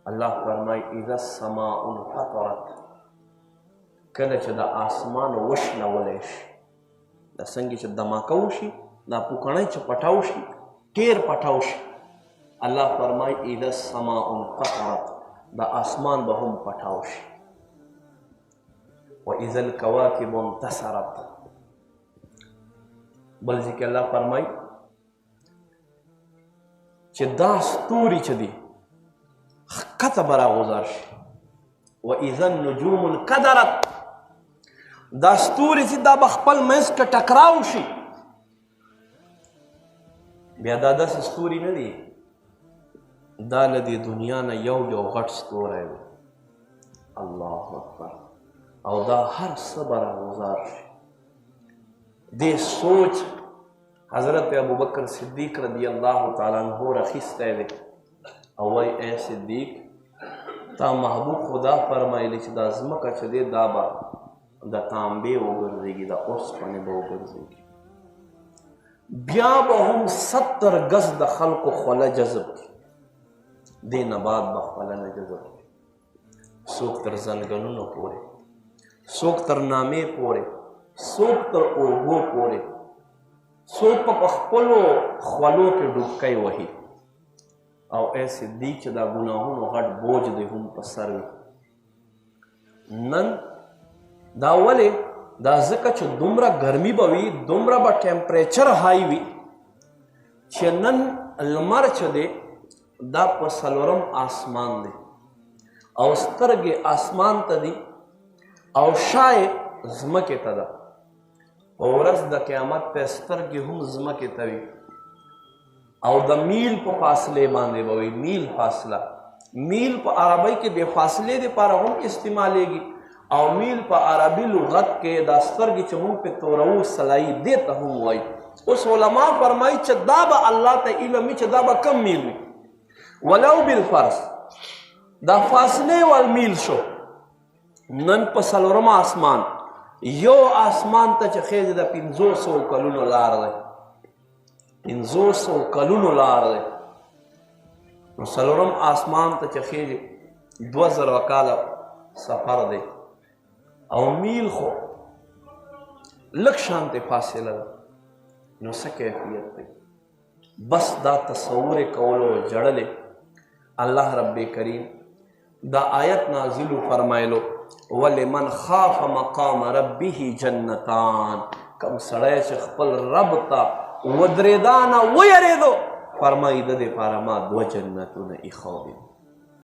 अल्लाह फरमाई इज़ा समाउन फतरत, कले च द आसमान वशनवले शि, द संगे च धमाका वशि, दा पुकणे च पटाव शि, टेर पटाव शि। अल्लाह फरमाई इज़ा समाउन फतरत, द आसमान बहुम पटाव शि। व इज़ल कवाकिबु इंतसरत, बल जी के अल्लाह फरमाई च दा स्तूरी च दी खत बरा गुजार शि। व इज़न नुजूमुन कदरत, दा स्तूरी च दा बखपल मैंस का टकराव शि। बिया दादा से स्तूरी न दी, दा लदी दुनिया न यौ यौ घट स्तूर है। अल्लाह अकबर। और दा हर सबरा गुजार शि। दे सोच हजरत अबू बकर सिद्दीक रदी अल्लाह ताला अन्हु रखिस्ते वे अवै ए सिद्दीक ता महबूब खुदा फरमाइली च दा ज़मका च दे दाबा दा तांबे वगर्जेगी, दा ओस्पने वगर्जेगी। बिया बहुम 70 गज द खल्क खोला जज़ब की, दे नबाद बखला न जज़ब की। सोक तर जंगलों न पोरे, सोक तर नामे पोरे, सोक तर ओगो पोरे, सोक पखपलो ख्वालो के डुबकई वही। और ऐसे दीच दा गुनाहों घट बोझ दे हम पसर नन दा वले दा ज़का च दुमरा गर्मी बवी, दुमरा बा टेम्परेचर हाई वी च नन लमर च दे दा पसलोरम आसमान दे और स्तरगे आसमान तदी और शाय ज़मके तदा औरस द क़यामत पे स्तरगे हम ज़मके तवी और द मील पर फासले बांधे बवी, मील फासला, मील पर अरबी के बेफासले दे पारा हम इस्तेमालेगी और मील पर अरबी लुगत के दास्तर की चमू पे तोरऊ सलाई देता हूँ वही। उस उलमा फरमाई चदाबा अल्लाह ते इल्मी चदाबा कम मील में वलौ बिल फर्स दा फासले वाल मील शो नन पसलोरमा आसमान यो आसमान तक खेज दा 500 कलुनो लार दे, 500 कलुनो लार दे। सलोरम आसमान तक खेज 2000 वकाला सफर दे और मील खो लक शांति फासिला नो कैफियत पे बस दा तस्वुर कौलो जड़ले अल्लाह रब्बे करीम दा आयत नाजिल फरमाइलो वलिमन खाफ मकाम रब्बिही जन्नतान, कम सड़े से खपल रब ता वदरेदाना वो यरे दो फरमाई दे पारमा दो जन्नतुन इखौबी।